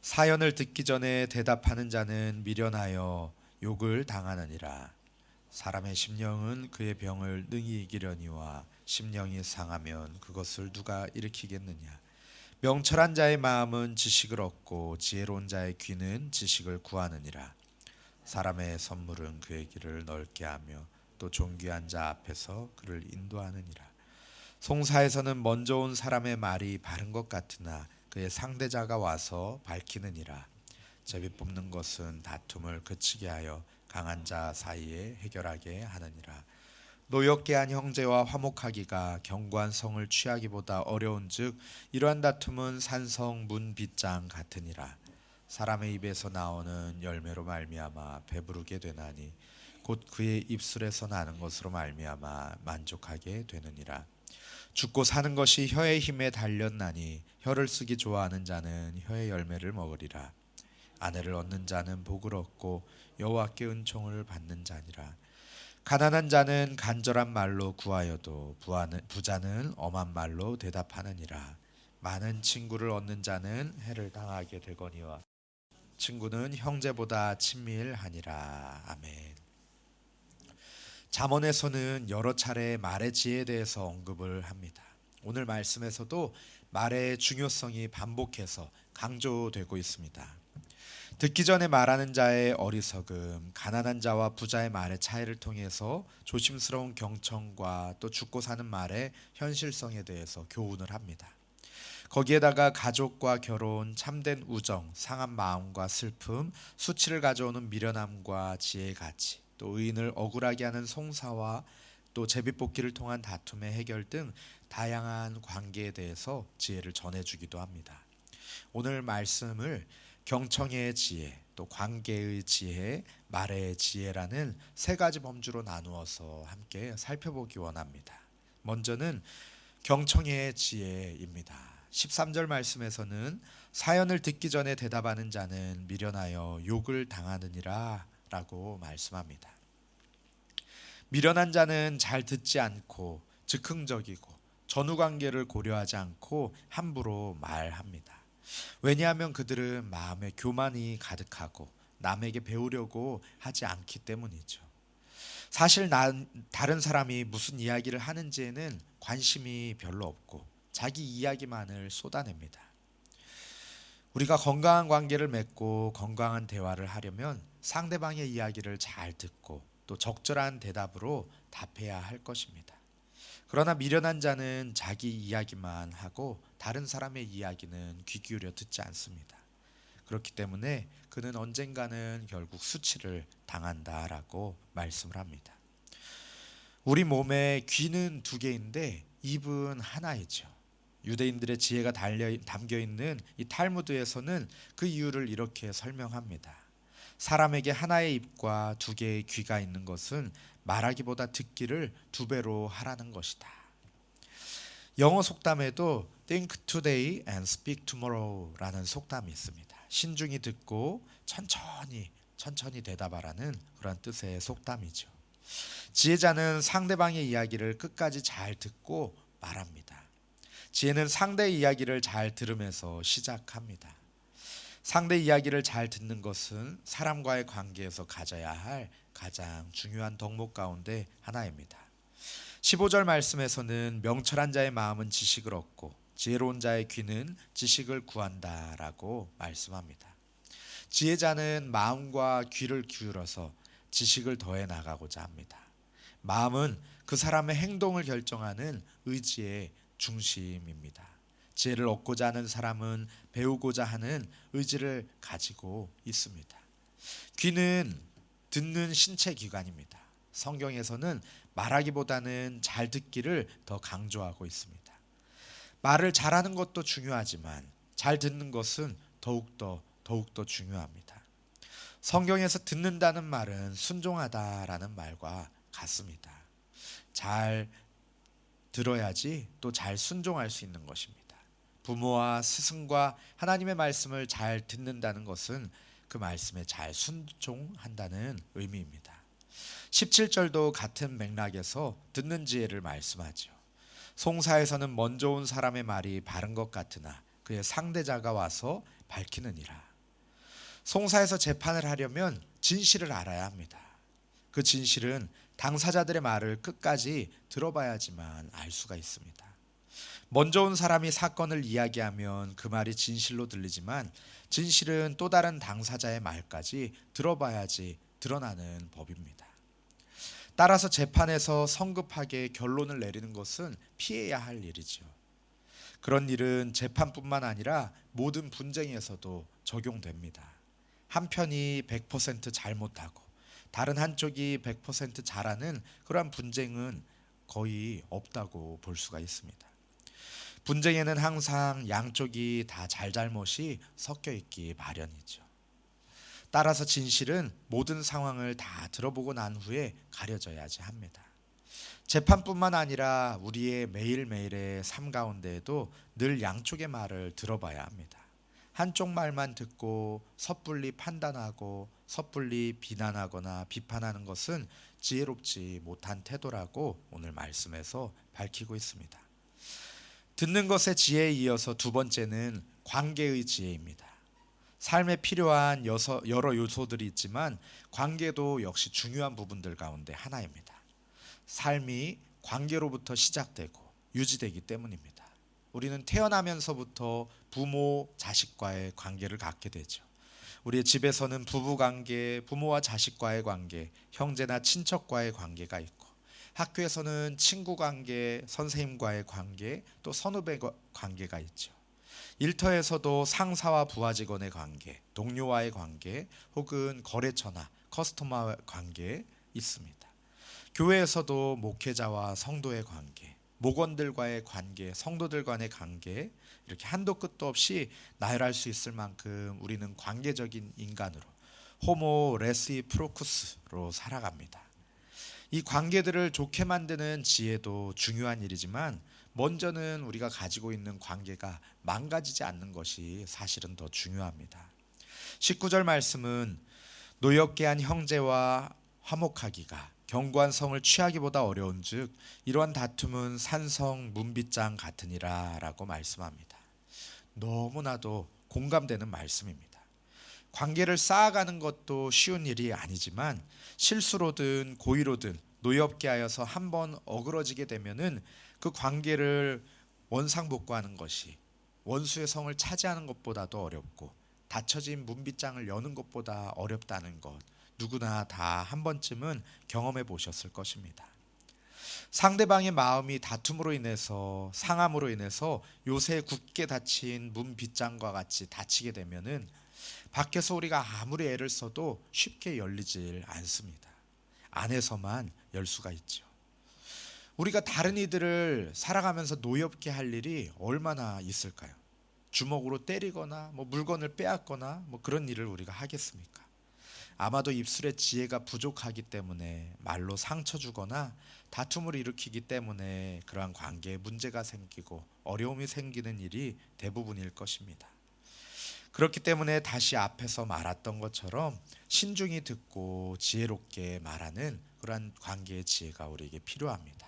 사연을 듣기 전에 대답하는 자는 미련하여 욕을 당하느니라. 사람의 심령은 그의 병을 능히 이기려니와 심령이 상하면 그것을 누가 일으키겠느냐. 명철한 자의 마음은 지식을 얻고 지혜로운 자의 귀는 지식을 구하느니라. 사람의 선물은 그의 길을 넓게 하며 또 존귀한 자 앞에서 그를 인도하느니라. 송사에서는 먼저 온 사람의 말이 바른 것 같으나 그의 상대자가 와서 밝히느니라. 제비 뽑는 것은 다툼을 그치게 하여 강한 자 사이에 해결하게 하느니라. 노엽게 한 형제와 화목하기가 견고한 성을 취하기보다 어려운즉 이러한 다툼은 산성 문 빗장 같으니라. 사람의 입에서 나오는 열매로 말미암아 배부르게 되나니 곧 그의 입술에서 나는 것으로 말미암아 만족하게 되느니라. 죽고 사는 것이 혀의 힘에 달렸나니 혀를 쓰기 좋아하는 자는 혀의 열매를 먹으리라. 아내를 얻는 자는 복을 얻고 여호와께 은총을 받는 자니라. 가난한 자는 간절한 말로 구하여도 부자는 엄한 말로 대답하느니라. 많은 친구를 얻는 자는 해를 당하게 되거니와 친구는 형제보다 친밀하니라. 아멘. 잠언에서는 여러 차례 말의 지혜에 대해서 언급을 합니다. 오늘 말씀에서도 말의 중요성이 반복해서 강조되고 있습니다. 듣기 전에 말하는 자의 어리석음, 가난한 자와 부자의 말의 차이를 통해서 조심스러운 경청과 또 죽고 사는 말의 현실성에 대해서 교훈을 합니다. 거기에다가 가족과 결혼, 참된 우정, 상한 마음과 슬픔, 수치를 가져오는 미련함과 지혜의 가치, 또 의인을 억울하게 하는 송사와 또 제비뽑기를 통한 다툼의 해결 등 다양한 관계에 대해서 지혜를 전해주기도 합니다. 오늘 말씀을 경청의 지혜, 또 관계의 지혜, 말의 지혜라는 세 가지 범주로 나누어서 함께 살펴보기 원합니다. 먼저는 경청의 지혜입니다. 13절 말씀에서는 사연을 듣기 전에 대답하는 자는 미련하여 욕을 당하느니라 라고 말씀합니다. 미련한 자는 잘 듣지 않고 즉흥적이고 전후관계를 고려하지 않고 함부로 말합니다. 왜냐하면 그들은 마음에 교만이 가득하고 남에게 배우려고 하지 않기 때문이죠. 사실 다른 사람이 무슨 이야기를 하는지에는 관심이 별로 없고 자기 이야기만을 쏟아냅니다. 우리가 건강한 관계를 맺고 건강한 대화를 하려면 상대방의 이야기를 잘 듣고 또 적절한 대답으로 답해야 할 것입니다. 그러나 미련한 자는 자기 이야기만 하고 다른 사람의 이야기는 귀 기울여 듣지 않습니다. 그렇기 때문에 그는 언젠가는 결국 수치를 당한다라고 말씀을 합니다. 우리 몸에 귀는 두 개인데 입은 하나이죠. 유대인들의 지혜가 담겨 있는 이 탈무드에서는 그 이유를 이렇게 설명합니다. 사람에게 하나의 입과 두 개의 귀가 있는 것은 말하기보다 듣기를 두 배로 하라는 것이다. 영어 속담에도 think today and speak tomorrow라는 속담이 있습니다. 신중히 듣고 천천히 대답하라는 그런 뜻의 속담이죠. 지혜자는 상대방의 이야기를 끝까지 잘 듣고 말합니다. 지혜는 상대의 이야기를 잘 들으면서 시작합니다. 상대 이야기를 잘 듣는 것은 사람과의 관계에서 가져야 할 가장 중요한 덕목 가운데 하나입니다. 15절 말씀에서는 명철한 자의 마음은 지식을 얻고 지혜로운 자의 귀는 지식을 구한다라고 말씀합니다. 지혜자는 마음과 귀를 기울여서 지식을 더해 나가고자 합니다. 마음은 그 사람의 행동을 결정하는 의지의 중심입니다. 지혜를 얻고자 하는 사람은 배우고자 하는 의지를 가지고 있습니다. 귀는 듣는 신체 기관입니다. 성경에서는 말하기보다는 잘 듣기를 더 강조하고 있습니다. 말을 잘하는 것도 중요하지만 잘 듣는 것은 더욱더 중요합니다. 성경에서 듣는다는 말은 순종하다라는 말과 같습니다. 잘 들어야지 또 잘 순종할 수 있는 것입니다. 부모와 스승과 하나님의 말씀을 잘 듣는다는 것은 그 말씀에 잘 순종한다는 의미입니다. 17절도 같은 맥락에서 듣는 지혜를 말씀하죠. 송사에서는 먼저 온 사람의 말이 바른 것 같으나 그의 상대자가 와서 밝히느니라. 송사에서 재판을 하려면 진실을 알아야 합니다. 그 진실은 당사자들의 말을 끝까지 들어봐야지만 알 수가 있습니다. 먼저 온 사람이 사건을 이야기하면 그 말이 진실로 들리지만 진실은 또 다른 당사자의 말까지 들어봐야지 드러나는 법입니다. 따라서 재판에서 성급하게 결론을 내리는 것은 피해야 할 일이죠. 그런 일은 재판뿐만 아니라 모든 분쟁에서도 적용됩니다. 한편이 100% 잘못하고 다른 한쪽이 100% 잘하는 그러한 분쟁은 거의 없다고 볼 수가 있습니다. 분쟁에는 항상 양쪽이 다 잘잘못이 섞여 있기 마련이죠. 따라서 진실은 모든 상황을 다 들어보고 난 후에 가려져야지 합니다. 재판뿐만 아니라 우리의 매일매일의 삶 가운데에도 늘 양쪽의 말을 들어봐야 합니다. 한쪽 말만 듣고 섣불리 판단하고 섣불리 비난하거나 비판하는 것은 지혜롭지 못한 태도라고 오늘 말씀에서 밝히고 있습니다. 듣는 것의 지혜에 이어서 두 번째는 관계의 지혜입니다. 삶에 필요한 여러 요소들이 있지만 관계도 역시 중요한 부분들 가운데 하나입니다. 삶이 관계로부터 시작되고 유지되기 때문입니다. 우리는 태어나면서부터 부모, 자식과의 관계를 갖게 되죠. 우리의 집에서는 부부 관계, 부모와 자식과의 관계, 형제나 친척과의 관계가 있고, 학교에서는 친구 관계, 선생님과의 관계, 또 선후배 관계가 있죠. 일터에서도 상사와 부하 직원의 관계, 동료와의 관계, 혹은 거래처나 커스터머와의 관계 있습니다. 교회에서도 목회자와 성도의 관계, 목원들과의 관계, 성도들 간의 관계, 이렇게 한도 끝도 없이 나열할 수 있을 만큼 우리는 관계적인 인간으로 호모 레시프로쿠스로 살아갑니다. 이 관계들을 좋게 만드는 지혜도 중요한 일이지만 먼저는 우리가 가지고 있는 관계가 망가지지 않는 것이 사실은 더 중요합니다. 19절 말씀은 노엽게 한 형제와 화목하기가 견고한 성을 취하기보다 어려운즉 이러한 다툼은 산성 문빗장 같으니라 라고 말씀합니다. 너무나도 공감되는 말씀입니다. 관계를 쌓아가는 것도 쉬운 일이 아니지만 실수로든 고의로든 노엽게 하여서 한번 어그러지게 되면은 그 관계를 원상복구하는 것이 원수의 성을 차지하는 것보다도 어렵고 닫혀진 문빗장을 여는 것보다 어렵다는 것, 누구나 다 한 번쯤은 경험해 보셨을 것입니다. 상대방의 마음이 다툼으로 인해서 상함으로 인해서 요새 굳게 닫힌 문빗장과 같이 닫히게 되면은 밖에서 우리가 아무리 애를 써도 쉽게 열리질 않습니다. 안에서만 열 수가 있죠. 우리가 다른 이들을 살아가면서 노엽게 할 일이 얼마나 있을까요? 주먹으로 때리거나 물건을 빼앗거나 그런 일을 우리가 하겠습니까? 아마도 입술의 지혜가 부족하기 때문에 말로 상처 주거나 다툼을 일으키기 때문에 그러한 관계에 문제가 생기고 어려움이 생기는 일이 대부분일 것입니다. 그렇기 때문에 다시 앞에서 말했던 것처럼 신중히 듣고 지혜롭게 말하는 그러한 관계의 지혜가 우리에게 필요합니다.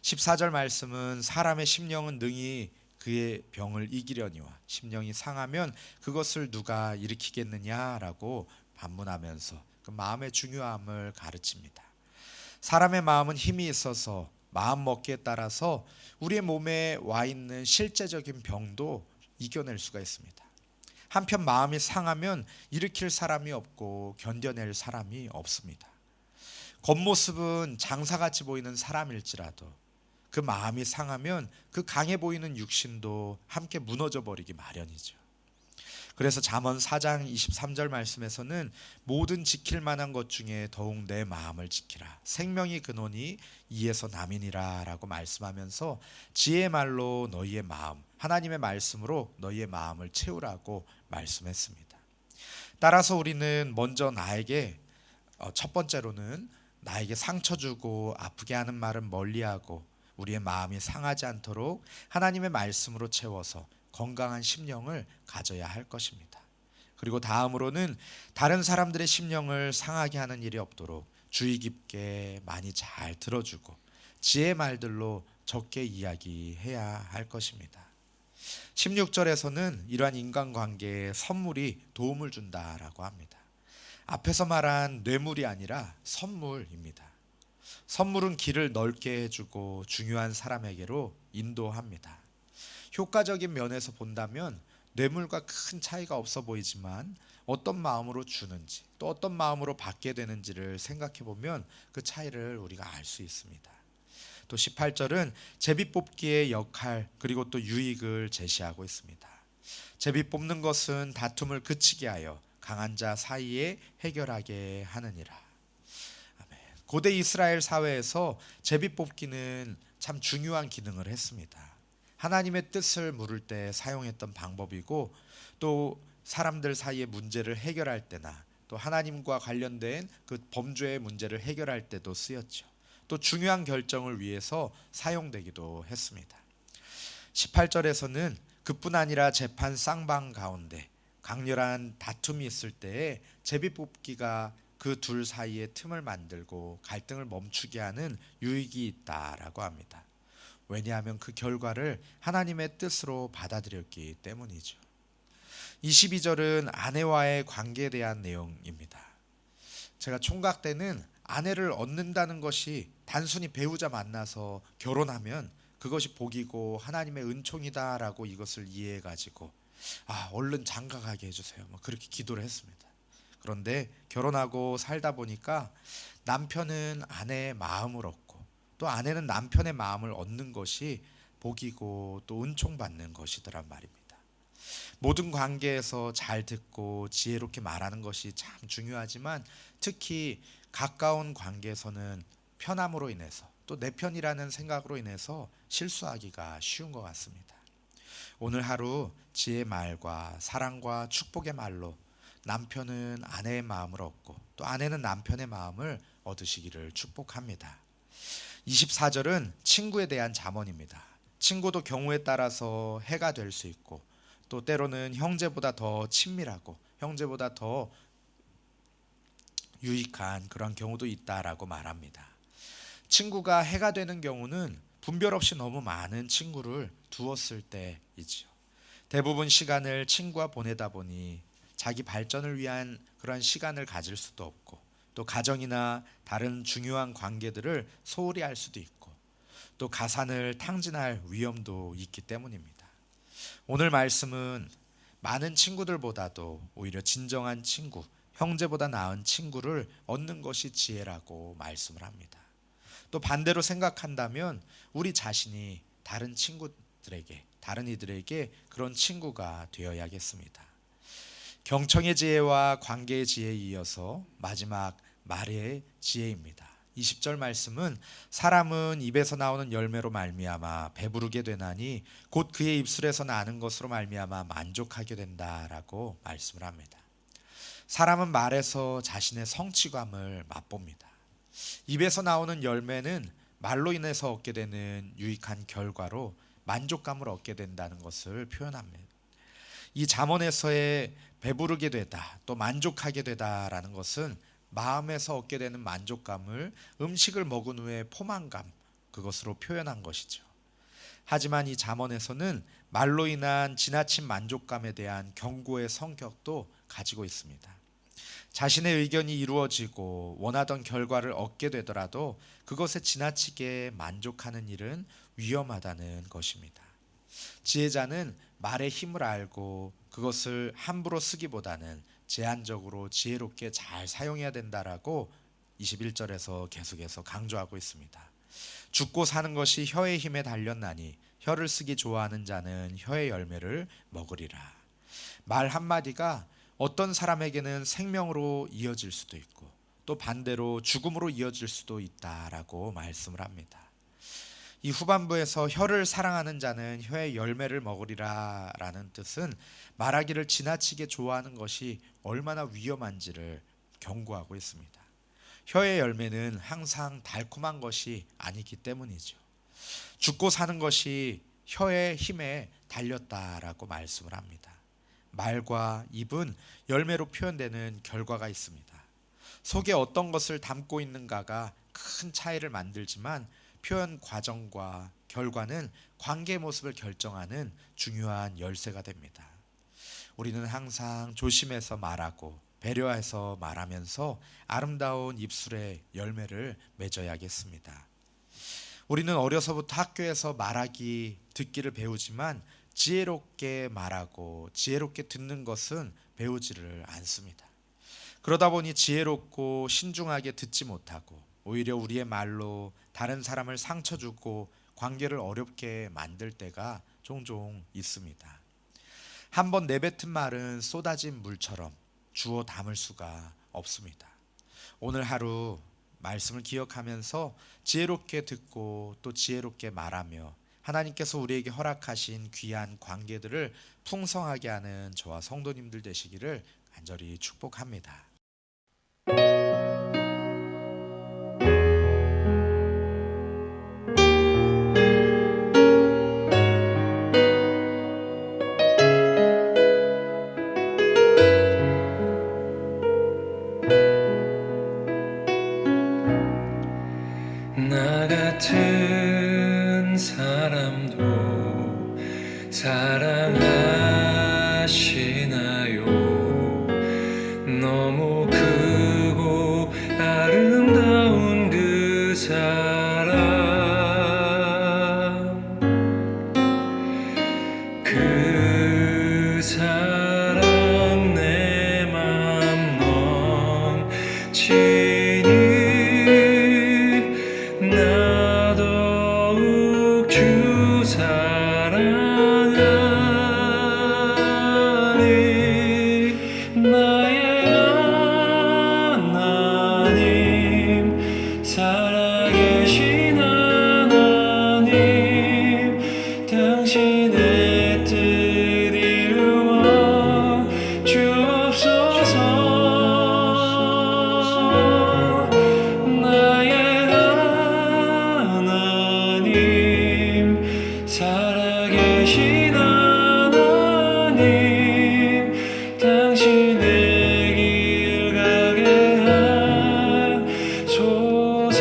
14절 말씀은 사람의 심령은 능히 그의 병을 이기려니와 심령이 상하면 그것을 누가 일으키겠느냐라고 반문하면서 그 마음의 중요함을 가르칩니다. 사람의 마음은 힘이 있어서 마음 먹기에 따라서 우리의 몸에 와 있는 실제적인 병도 이겨낼 수가 있습니다. 한편 마음이 상하면 일으킬 사람이 없고 견뎌낼 사람이 없습니다. 겉모습은 장사같이 보이는 사람일지라도 그 마음이 상하면 그 강해 보이는 육신도 함께 무너져 버리기 마련이죠. 그래서 잠언 4장 23절 말씀에서는 모든 지킬 만한 것 중에 더욱 내 마음을 지키라. 생명이 근원이 이에서 남이니라 라고 말씀하면서 지혜의 말로 너희의 마음, 하나님의 말씀으로 너희의 마음을 채우라고 말씀했습니다. 따라서 우리는 먼저 나에게 첫 번째로는 나에게 상처 주고 아프게 하는 말은 멀리하고 우리의 마음이 상하지 않도록 하나님의 말씀으로 채워서 건강한 심령을 가져야 할 것입니다. 그리고 다음으로는 다른 사람들의 심령을 상하게 하는 일이 없도록 주의 깊게 많이 잘 들어주고 지혜의 말들로 적게 이야기해야 할 것입니다. 16절에서는 이러한 인간관계에 선물이 도움을 준다라고 합니다. 앞에서 말한 뇌물이 아니라 선물입니다. 선물은 길을 넓게 해주고 중요한 사람에게로 인도합니다. 효과적인 면에서 본다면 뇌물과 큰 차이가 없어 보이지만 어떤 마음으로 주는지 또 어떤 마음으로 받게 되는지를 생각해 보면 그 차이를 우리가 알 수 있습니다. 또 18절은 제비 뽑기의 역할 그리고 또 유익을 제시하고 있습니다. 제비 뽑는 것은 다툼을 그치게 하여 강한 자 사이에 해결하게 하느니라. 아멘. 고대 이스라엘 사회에서 제비 뽑기는 참 중요한 기능을 했습니다. 하나님의 뜻을 물을 때 사용했던 방법이고 또 사람들 사이의 문제를 해결할 때나 또 하나님과 관련된 그 범죄의 문제를 해결할 때도 쓰였죠. 또 중요한 결정을 위해서 사용되기도 했습니다. 18절에서는 그뿐 아니라 재판 쌍방 가운데 강렬한 다툼이 있을 때에 제비뽑기가 그 둘 사이에 틈을 만들고 갈등을 멈추게 하는 유익이 있다라고 합니다. 왜냐하면 그 결과를 하나님의 뜻으로 받아들였기 때문이죠. 22절은 아내와의 관계에 대한 내용입니다. 제가 총각 때는 아내를 얻는다는 것이 단순히 배우자 만나서 결혼하면 그것이 복이고 하나님의 은총이다라고 이것을 이해해 가지고 얼른 장가가게 해주세요. 그렇게 기도를 했습니다. 그런데 결혼하고 살다 보니까 남편은 아내의 마음을 얻고 또 아내는 남편의 마음을 얻는 것이 복이고 또 은총받는 것이더란 말입니다. 모든 관계에서 잘 듣고 지혜롭게 말하는 것이 참 중요하지만 특히 가까운 관계에서는 편함으로 인해서 또 내 편이라는 생각으로 인해서 실수하기가 쉬운 것 같습니다. 오늘 하루 지혜의 말과 사랑과 축복의 말로 남편은 아내의 마음을 얻고 또 아내는 남편의 마음을 얻으시기를 축복합니다. 24절은 친구에 대한 잠언입니다. 친구도 경우에 따라서 해가 될 수 있고 또 때로는 형제보다 더 친밀하고 형제보다 더 유익한 그런 경우도 있다라고 말합니다. 친구가 해가 되는 경우는 분별 없이 너무 많은 친구를 두었을 때이지요. 대부분 시간을 친구와 보내다 보니 자기 발전을 위한 그런 시간을 가질 수도 없고 또 가정이나 다른 중요한 관계들을 소홀히 할 수도 있고 또 가산을 탕진할 위험도 있기 때문입니다. 오늘 말씀은 많은 친구들보다도 오히려 진정한 친구, 형제보다 나은 친구를 얻는 것이 지혜라고 말씀을 합니다. 또 반대로 생각한다면 우리 자신이 다른 친구들에게, 다른 이들에게 그런 친구가 되어야겠습니다. 경청의 지혜와 관계의 지혜에 이어서 마지막 말의 지혜입니다. 20절 말씀은 사람은 입에서 나오는 열매로 말미암아 배부르게 되나니 곧 그의 입술에서 나는 것으로 말미암아 만족하게 된다라고 말씀을 합니다. 사람은 말에서 자신의 성취감을 맛봅니다. 입에서 나오는 열매는 말로 인해서 얻게 되는 유익한 결과로 만족감을 얻게 된다는 것을 표현합니다. 이 잠언에서의 배부르게 되다 또 만족하게 되다라는 것은 마음에서 얻게 되는 만족감을 음식을 먹은 후에 포만감 그것으로 표현한 것이죠. 하지만 이 잠언에서는 말로 인한 지나친 만족감에 대한 경고의 성격도 가지고 있습니다. 자신의 의견이 이루어지고 원하던 결과를 얻게 되더라도 그것에 지나치게 만족하는 일은 위험하다는 것입니다. 지혜자는 말의 힘을 알고 그것을 함부로 쓰기보다는 제한적으로 지혜롭게 잘 사용해야 된다라고 21절에서 계속해서 강조하고 있습니다. 죽고 사는 것이 혀의 힘에 달렸나니 혀를 쓰기 좋아하는 자는 혀의 열매를 먹으리라. 말 한마디가 어떤 사람에게는 생명으로 이어질 수도 있고 또 반대로 죽음으로 이어질 수도 있다라고 말씀을 합니다. 이 후반부에서 혀를 사랑하는 자는 혀의 열매를 먹으리라 라는 뜻은 말하기를 지나치게 좋아하는 것이 얼마나 위험한지를 경고하고 있습니다. 혀의 열매는 항상 달콤한 것이 아니기 때문이죠. 죽고 사는 것이 혀의 힘에 달렸다라고 말씀을 합니다. 말과 입은 열매로 표현되는 결과가 있습니다. 속에 어떤 것을 담고 있는가가 큰 차이를 만들지만 표현 과정과 결과는 관계 모습을 결정하는 중요한 열쇠가 됩니다. 우리는 항상 조심해서 말하고 배려해서 말하면서 아름다운 입술의 열매를 맺어야겠습니다. 우리는 어려서부터 학교에서 말하기, 듣기를 배우지만 지혜롭게 말하고 지혜롭게 듣는 것은 배우지를 않습니다. 그러다 보니 지혜롭고 신중하게 듣지 못하고 오히려 우리의 말로 다른 사람을 상처 주고 관계를 어렵게 만들 때가 종종 있습니다. 한번 내뱉은 말은 쏟아진 물처럼 주워 담을 수가 없습니다. 오늘 하루 말씀을 기억하면서 지혜롭게 듣고 또 지혜롭게 말하며 하나님께서 우리에게 허락하신 귀한 관계들을 풍성하게 하는 저와 성도님들 되시기를 간절히 축복합니다. 나 같은 사람도 사랑하시나요? 너무 크고 아름다운 그 사랑, 그 사랑 내 맘 넘치니 나 더욱 주 사랑하니 나의 하나님, 살아계신 하나님, 당신의 뜻 이루어 주옵소서. 나의 하나님, 살아계신 하나님, 당신의 길 가게 하소서.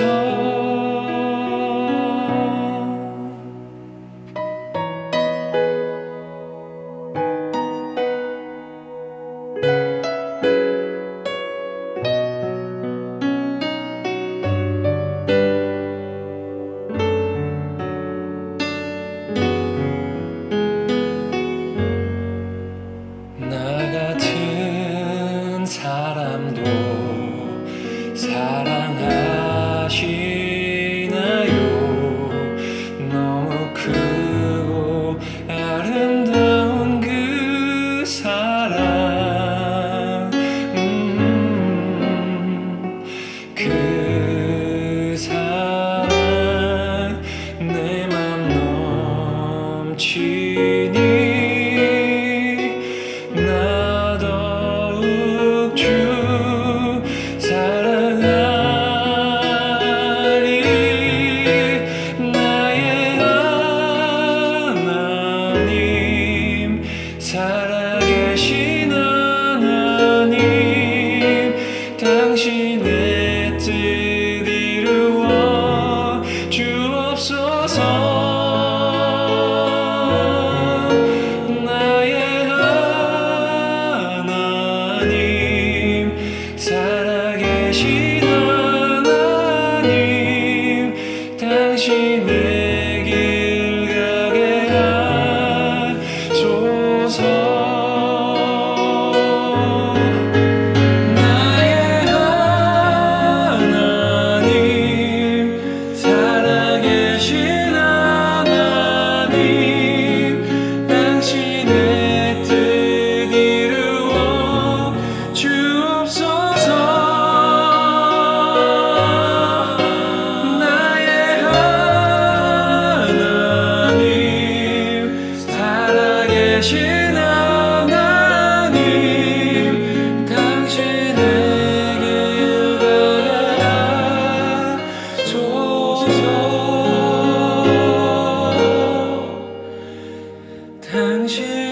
나 같은 사람도 사랑하시나요? 너무 크고 아름다운 그 사랑, 그 사랑 내 맘 넘치니 나 더욱 주 사랑하리. 나의 하나님, 살아계신 하나님, 당신의 뜻 이루어 주옵소서. 나의 하나님, 살아계신 하나님, 당신의 길 가게 하소서. 나의 하나님, 살아계신 하나님, 당신의 뜻 이루어 주옵소서. 나의 하나님, 살아계신 하나님, 당신의 길 가게 하소서. 당신